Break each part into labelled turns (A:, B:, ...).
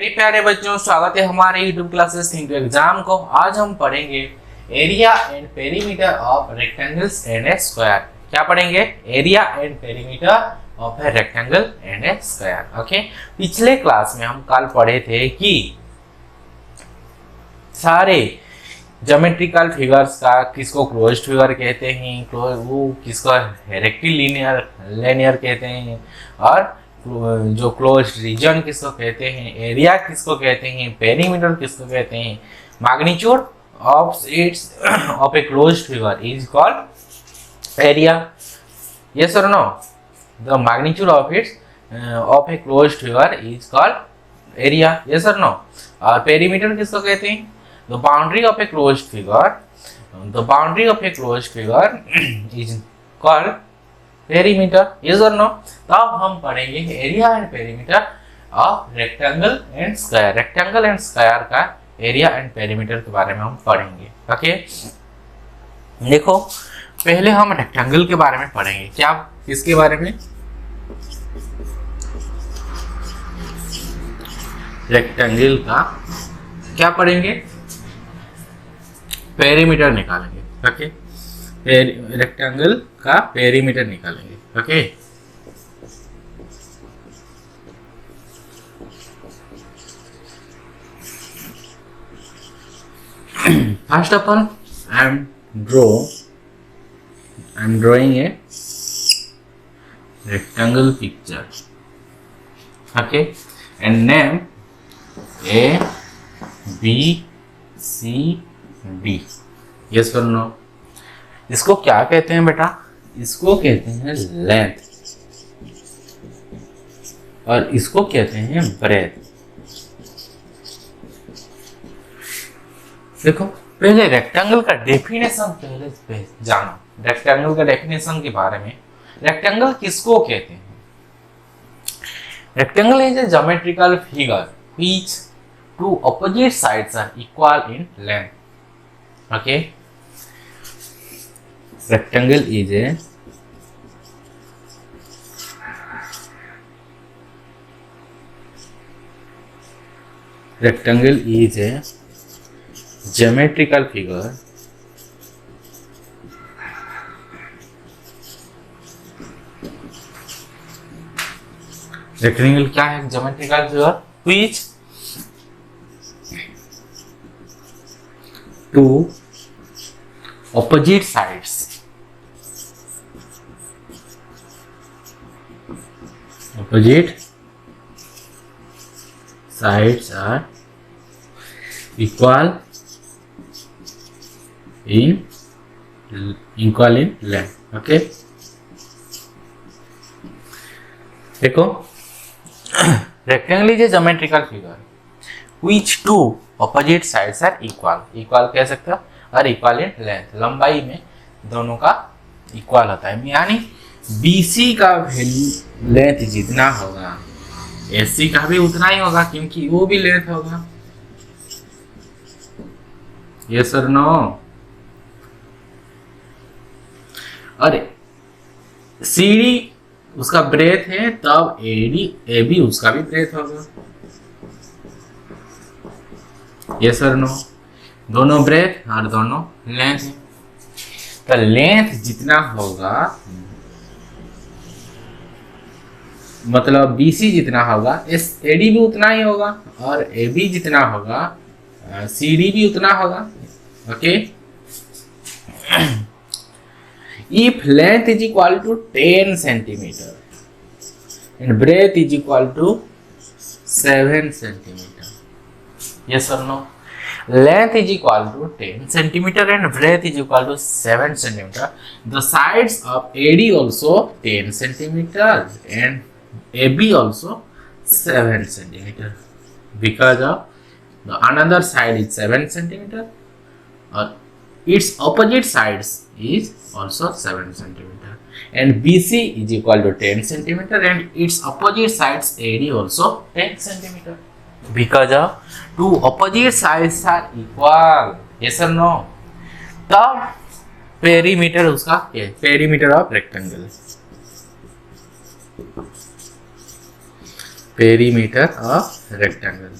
A: मेरे प्यारे बच्चों, स्वागत है हमारे YouTube classes think to exam को। आज हम पढ़ेंगे area and perimeter of rectangles and a square. क्या पढ़ेंगे? Area and perimeter of a rectangle and a square. Okay, पिछले क्लास में हम कल पढ़े थे कि सारे ज्योमेट्रिकल फिगर्स का किसको क्लोज्ड फिगर कहते हैं, वो किसको रेक्टिलिनियर लिनियर कहते हैं, और जो क्लोज्ड रीजन किसको कहते हैं, एरिया किसको कहते हैं, पेरीमीटर किसको कहते हैं। Magnitude of its of a closed figure is called area. Yes और no? The magnitude of its of a closed figure is called area. Yes और नो? और पेरीमीटर किसको कहते हैं? The boundary of a closed figure, the boundary of a closed figure is called perimeter. Yes और no? तब हम पढ़ेंगे area and perimeter of rectangle and square. Rectangle and square का एरिया एंड पेरीमीटर के बारे में हम पढ़ेंगे। ओके, देखो पहले हम रेक्टेंगल के बारे में पढ़ेंगे। क्या? किसके बारे में? रेक्टेंगल का क्या पढ़ेंगे? पेरीमीटर निकालेंगे। ओके, रेक्टेंगल का पेरीमीटर निकालेंगे। Okay, first of all I am drawing a rectangle picture. Okay, and name A B C D. Yes और नो? इसको क्या कहते हैं बेटा? इसको कहते हैं लेंथ, और इसको कहते हैं ब्रेथ। देखो पहले रेक्टेंगल का डेफिनेशन पहले जानो। रेक्टेंगल का डेफिनेशन के बारे में, रेक्टेंगल किसको कहते हैं? Rectangle is a geometrical figure which two opposite sides are equal in length. Okay, rectangle is a geometrical figure rectangle क्या है? Geometrical figure which two opposite sides are equal in length। Okay, देखो rectangle is a geometrical figure which two opposite sides are equal कह सकते हो, और equal in length, लंबाई में दोनों का इक्वल होता है। यानी BC का वैल्यू लेंथ जितना होगा AC का भी उतना ही होगा, क्योंकि वो भी लेंथ होगा। यस और नो? और CD उसका ब्रेथ है, तब AB उसका भी ब्रेथ होगा। यस और नो? दोनों ब्रेथ और दोनों लेंथ है, तो लेंथ जितना होगा, मतलब BC जितना होगा AD भी उतना ही होगा, और AB जितना होगा CD भी उतना होगा। Okay, if length is equal to 10 centimeter and breadth is equal to 7 centimeter, yes or no? Length is equal to 10 centimeter and breadth is equal to 7 centimeter. The sides of AD also 10 centimeter and AB also 7 centimeter, because of the another side is 7 centimeter or its opposite sides is also 7 centimeter, and BC is equal to 10 centimeter and its opposite sides AD also 10 centimeter, because of two opposite sides are equal। yes or no? तब perimeter उसका क्या है? Perimeter of rectangle, perimeter of rectangle.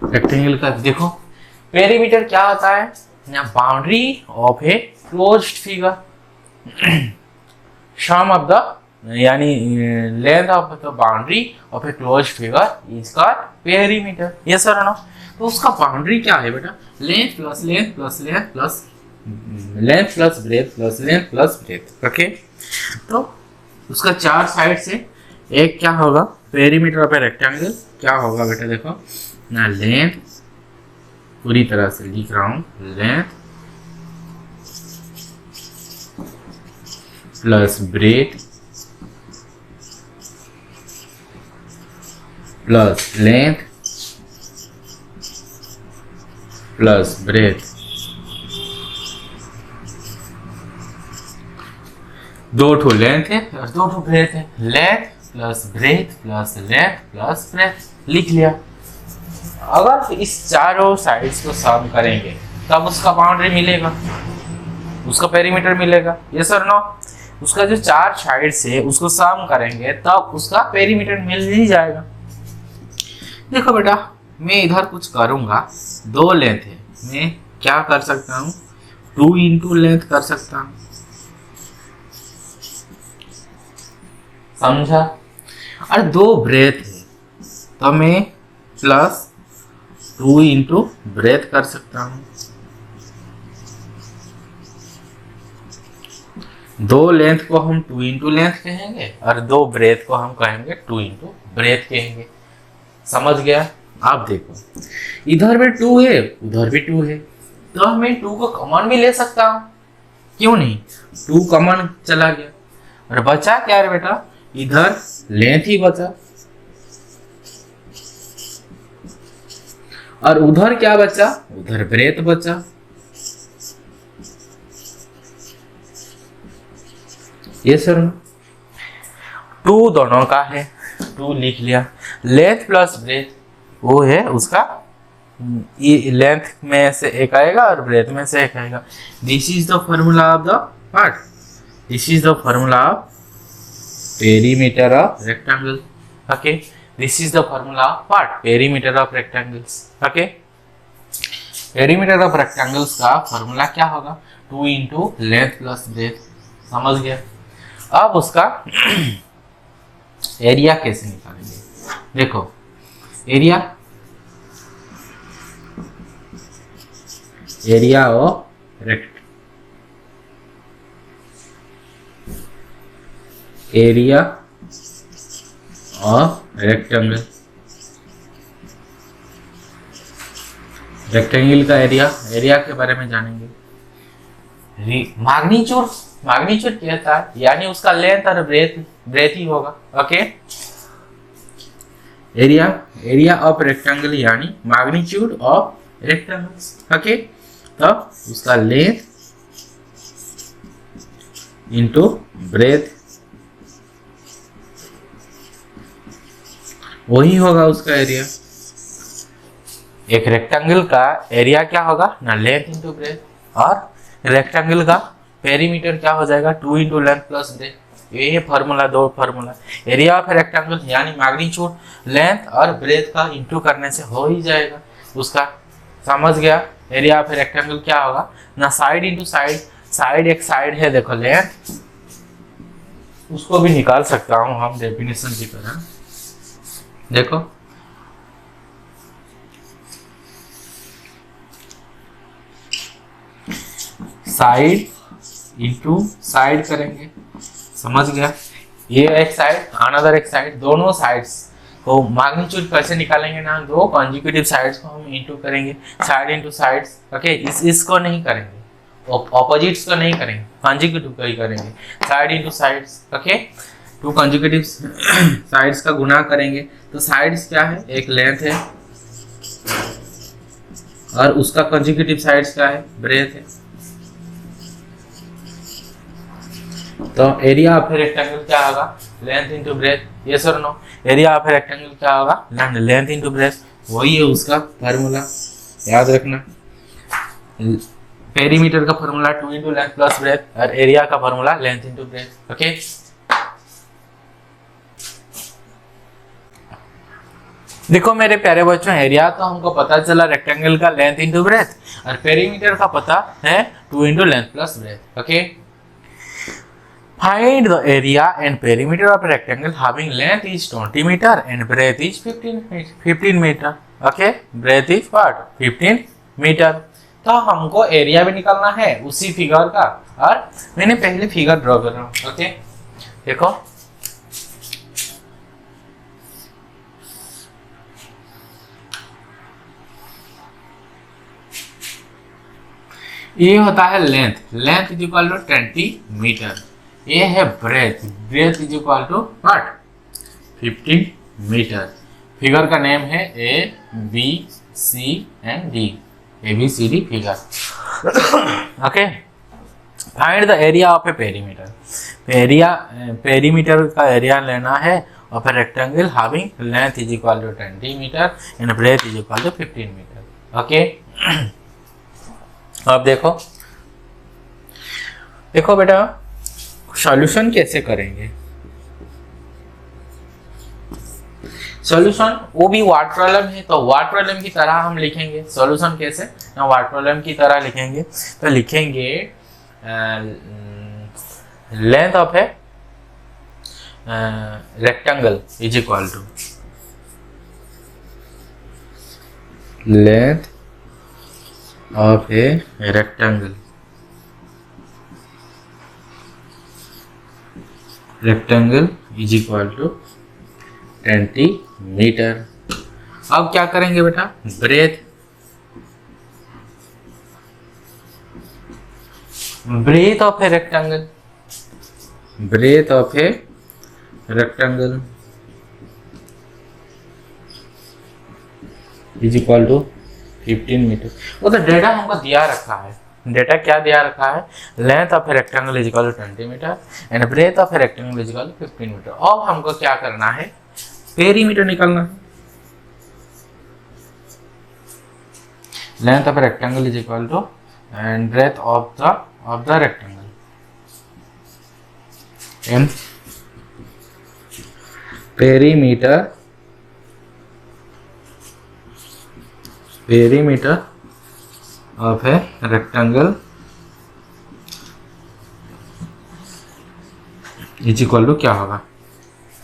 A: Rectangle का देखो perimeter क्या होता है, boundary of a closed figure, sum of the यानी length of the boundary of a closed figure is called perimeter. Yes और नो? तो उसका बाउंड्री क्या है बेटा, length plus length plus length plus length plus breadth plus length plus breadth. Okay, तो उसका चार साइड से एक क्या होगा, पेरीमीटर ऑफ ए रेक्टेंगल क्या होगा बेटा, देखो ना, लेंथ पूरी तरह से लिख रहा हूं, length plus breadth plus length plus breath. दो ठो लेंथ है और दो ठो ब्रेथ है, length plus breadth plus length plus breath लिख लिया। अगर इस चारों साइड्स को सम करेंगे तब उसका बाउंड्री मिलेगा, उसका पेरीमीटर मिलेगा। यस और नो? उसका जो चार साइड्स है उसको सम करेंगे तब उसका पेरीमीटर मिल ही जाएगा। देखो बेटा, मैं इधर कुछ करूंगा, दो लेंथ है, मैं क्या कर सकता हूँ, 2 इंटू लेंथ कर सकता हूँ, समझा? और दो ब्रेथ है तो मैं प्लस 2 इंटू ब्रेथ कर सकता हूँ। दो लेंथ को हम 2 इंटू लेंथ कहेंगे और दो ब्रेथ को हम कहेंगे 2 इंटू ब्रेथ कहेंगे। समझ गया? आप देखो इधर भी 2 है उधर भी 2 है, तो मैं 2 को कॉमन भी ले सकता हूँ, क्यों नहीं? 2 कॉमन चला गया और बचा क्या है बेटा, इधर लेंथ ही बचा और उधर क्या बचा, उधर ब्रेथ बचा। ये सर 2 दोनों का है, 2 लिख लिया। लेंथ प्लस ब्रेथ वो है उसका, ये लेंथ में से एक आएगा और ब्रेथ में से एक आएगा। This is the formula of the part, this is the formula of perimeter of rectangle. Okay, this is the formula of part, perimeter of rectangles. Okay, perimeter of rectangles का फॉर्मूला क्या होगा, 2 into length plus breath. समझ गया? अब उसका area कैसे निकालेंगे, देखो area of area of rectangle, rectangle का एरिया के बारे में जानेंगे। मैग्नीट्यूड कहता है यानी उसका लेंथ और ब्रेथ ही होगा। ओके, एरिया ऑफ रेक्टेंगल यानी मैग्नीट्यूड ऑफ रेक्टेंगल्स। ओके, तो उसका लेंथ इंटू ब्रेथ वही होगा उसका एरिया। एक रेक्टेंगल का एरिया क्या होगा ना, लेंथ इंटू ब्रेथ, और रेक्टेंगल का पेरीमीटर क्या हो जाएगा, 2 इंटू लेंथ प्लस ब्रेथ। ये फॉर्मूला, दो फॉर्मूला, एरिया ऑफ रेक्टेंगल यानी मैग्नीट्यूड लेंथ और ब्रेथ का इंटू करने से हो ही जाएगा उसका। समझ गया? एरिया ऑफ रेक्टेंगल क्या होगा ना, साइड इंटू साइड, साइड एक साइड है देखो लेंथ, उसको भी निकाल सकता हूं हम डेफिनेशन की तरह। देखो साइड इंटू साइड करेंगे, समझ गया? ये एक साइड अनदर एक साइड, दोनों साइड्स को मैग्नीट्यूड कैसे निकालेंगे ना, दो कॉन्जिक्यूटिव साइड्स को हम इंटू करेंगे, साइड इंटू साइड्स। ओके, इसको नहीं करेंगे, ऑपोजिट्स को नहीं करेंगे, कॉन्जिक्यूटिव को ही करेंगे, side into sides. Okay, 2 consecutive sides का गुना करेंगे तो साइड्स क्या है, एक लेंथ है और उसका कॉन्जिक्यूटिव साइड्स क्या है, ब्रेथ है। तो एरिया ऑफ रेक्टेंगल क्या होगा, लेंथ इंटू ब्रेथ। यस और नो? एरिया ऑफ रेक्टेंगल क्या होगा, लेंथ इंटू ब्रेथ, वही है उसका फार्मूला, याद रखना। पेरीमीटर का formula 2 into length plus breath और एरिया का formula length into breath. Okay, देखो मेरे प्यारे बच्चों, एरिया तो हमको पता चला रेक्टेंगल का लेंथ इंटू ब्रेथ, और पेरीमीटर का पता है 2 into length plus breadth. Okay, find the area and perimeter of rectangle having length is 20 metre and breadth is 15 metre. Okay, breadth is what 15 metre. तो हमको एरिया भी निकालना है उसी फिगर का, और मैंने पहले फिगर ड्रॉ कर रहा हूँ। ओके, देखो ये होता है length, length is equal to 20 metre. ये है breadth, breadth is equal to what 15 metre. Figure का नेम है A B C and D, ABCD figure. Okay, find the area of a perimeter. Perimeter का area लेना है of a rectangle having length is equal to 20 metre and breadth is equal to 15 metre. Okay, अब देखो देखो बेटा, solution कैसे करेंगे। Solution वो भी वाट प्रॉब्लम है, तो वाट प्रॉब्लम की तरह हम लिखेंगे। सॉल्यूशन कैसे ना, वाट प्रॉब्लम की तरह लिखेंगे। तो लिखेंगे length of a rectangle is equal to length of a rectangle is equal to 20 metre. अब क्या करेंगे बेटा, breadth of a rectangle, breadth of a rectangle is equal to 15 metre. वो तो डेटा हमको दिया रखा है। डेटा क्या दिया रखा है, length of a rectangle is equal to 20 metre and breadth of a rectangle is equal to 15 metre. अब हमको क्या करना है, पेरीमीटर निकालना है। Length of a rectangle is equal to and breadth of the rectangle and perimeter of a rectangle is equal to क्या होगा।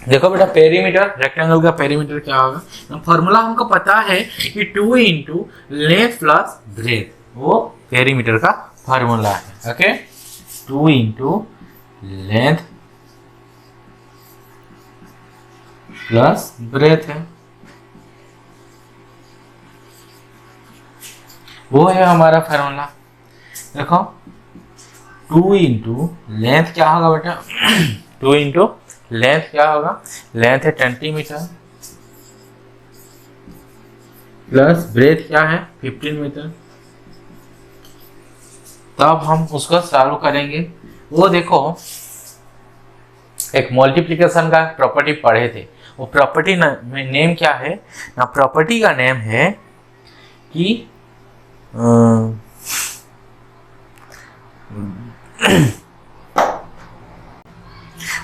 A: देखो बेटा, पेरीमीटर, रेक्टेंगल का पेरीमीटर क्या होगा, फॉर्मूला हमको पता है कि 2 इंटू लेंथ प्लस ब्रेथ, वो पेरीमीटर का फॉर्मूला है। Okay, 2 into length plus breath है, वो है हमारा फॉर्मूला। देखो 2 इंटू लेंथ क्या होगा बेटा, 2 इंटू लेंथ क्या होगा, लेंथ है 20 मीटर प्लस ब्रेथ क्या है 15 मीटर। तब हम उसको सॉल्व करेंगे। वो देखो, एक मल्टीप्लिकेशन का प्रॉपर्टी पढ़े थे, वो प्रॉपर्टी नेम क्या है ना, प्रॉपर्टी का नेम है कि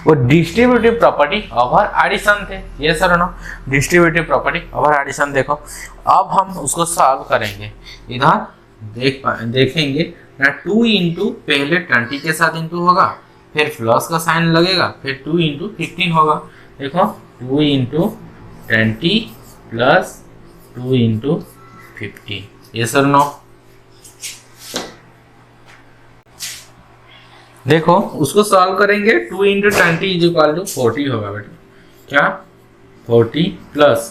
A: वो डिस्ट्रीब्यूटिव प्रॉपर्टी ओवर एडिशन थे। ये sir no, distributive property over addition. देखो अब हम उसको सॉल्व करेंगे। इधर देखेंगे ना, 2 इंटू पहले 20 के साथ इंटू होगा, फिर प्लस का साइन लगेगा, फिर 2 इंटू 15 होगा। देखो 2 इंटू 20 प्लस 2 इंटू 15। ये सर नो, देखो उसको सॉल्व करेंगे। 2 इंटू 20 इज इक्वल टू 40 होगा बेटा, क्या 40 plus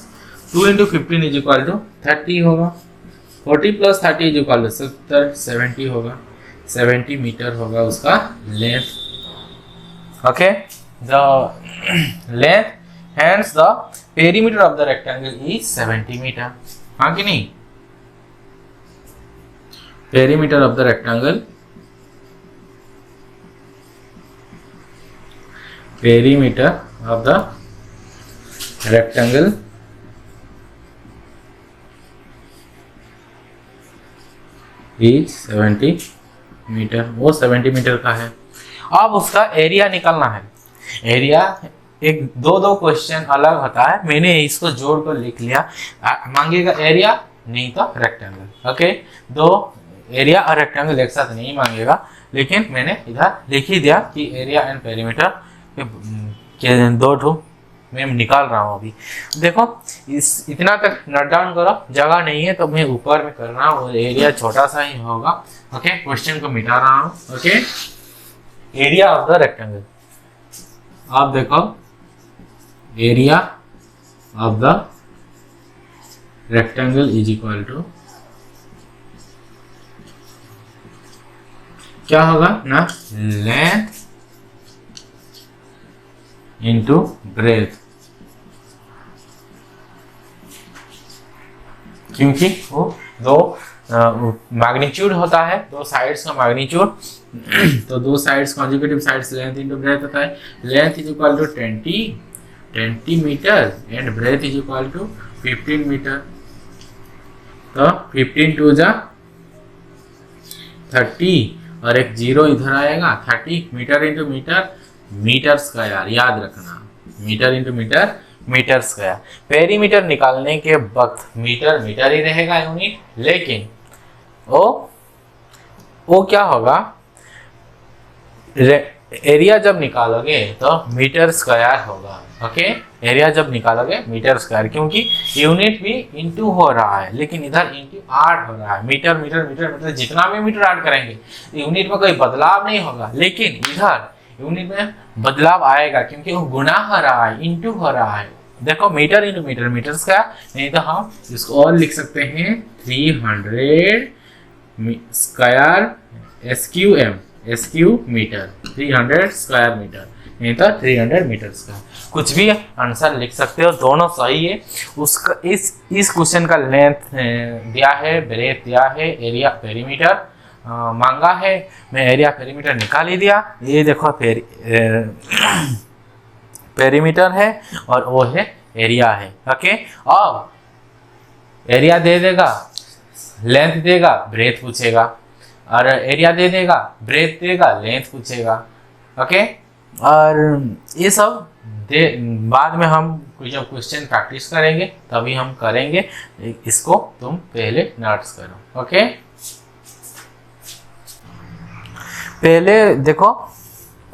A: 2 into 15 is equal to 30 होगा। 40 प्लस 30 इज इक्वल टू 70 होगा, 70 मीटर होगा उसका length. Okay, the length hence the perimeter of the rectangle is 70 metre. हाँ कि नहीं, perimeter of the rectangle, perimeter of the rectangle is 70 metre. वो 70 metre का है। अब उसका एरिया निकालना है। एरिया एक दो दो क्वेश्चन अलग होता है, मैंने इसको जोड़ कर लिख लिया। मांगेगा एरिया नहीं तो रेक्टेंगल। ओके, दो एरिया और रेक्टेंगल एक साथ नहीं मांगेगा, लेकिन मैंने इधर लिख ही दिया कि एरिया एंड पेरीमीटर के दो ठो मैं निकाल रहा हूँ। अभी देखो इस इतना तक नोट डाउन करो, जगह नहीं है तो मैं ऊपर में कर रहा हूँ, एरिया छोटा सा ही होगा। ओके, क्वेश्चन को मिटा रहा हूँ। Okay, area of the rectangle, आप देखो area of the rectangle is equal to क्या होगा ना, लेंथ इंटू ब्रेथ, क्योंकि वो दो मैग्नीट्यूड होता है, दो साइड्स का मैग्नीट्यूड तो दो sides conjugative sides length into breadth होता है। Length is equal to 20 metre and breadth is equal to 15 metre. तो 15 टू जा 30 और एक जीरो इधर आएगा, 30 metre into metre, metre square, याद रखना metre into metre, metre square. Perimeter निकालने के वक्त मीटर मीटर ही रहेगा यूनिट, लेकिन वो क्या होगा, एरिया जब निकालोगे तो मीटर स्क्वायर होगा। ओके, एरिया जब निकालोगे मीटर स्क्वायर, क्योंकि यूनिट भी इंटू हो रहा है, लेकिन इधर इंटू 8 हो रहा है। मीटर मीटर मीटर मीटर जितना भी मीटर ऐड करेंगे यूनिट में कोई बदलाव नहीं होगा, लेकिन इधर यूनिट में बदलाव आएगा क्योंकि वो गुना हो रहा है, इंटू हो रहा है। देखो metre into metre, metre square, नहीं तो हम इसको और लिख सकते हैं 300 square SQ metre, 300 square metre, नहीं तो 300 मीटर स्क्वायर, कुछ भी आंसर लिख सकते हो, दोनों सही है। उसका इस क्वेश्चन का लेंथ दिया है, ब्रेथ दिया है, एरिया पेरीमीटर मांगा है, मैं एरिया पेरीमीटर निकाल ही दिया। ये देखो पेरीमीटर है और वो है एरिया है। ओके, अब एरिया दे देगा, लेंथ देगा, ब्रेथ पूछेगा, और एरिया दे देगा, ब्रेथ देगा, लेंथ पूछेगा। ओके, और ये सब बाद में हम जब क्वेश्चन प्रैक्टिस करेंगे तभी हम करेंगे, इसको तुम पहले नोट्स करो। ओके, पहले देखो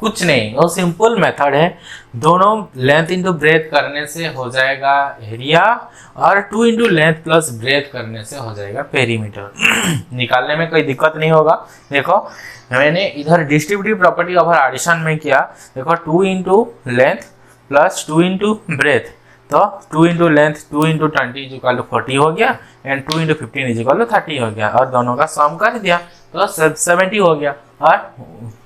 A: कुछ नहीं, वो सिंपल मेथड है, दोनों लेंथ इंटू ब्रेथ करने से हो जाएगा एरिया, और 2 इंटू लेंथ प्लस ब्रेथ करने से हो जाएगा पेरीमीटर। निकालने में कोई दिक्कत नहीं होगा। देखो मैंने इधर डिस्ट्रीब्यूटिव प्रॉपर्टी ओवर एडिशन में किया, देखो 2 into length plus 2 into breadth, तो 2 into length 2 into 20 is equal to 40 हो गया, and 2 into 15 is equal to 30 हो गया, और दोनों का सम कर दिया तो 70 हो गया। और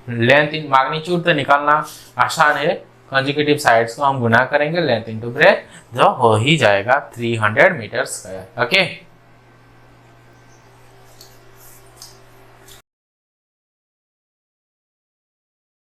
A: लेंथ इन मैग्नीट्यूड तो निकालना आसान है, कंसेक्यूटिव साइड्स को हम गुना करेंगे लेंथ इंटू ब्रेथ, जो हो ही जाएगा 300 मीटर स्क्वायर। ओके।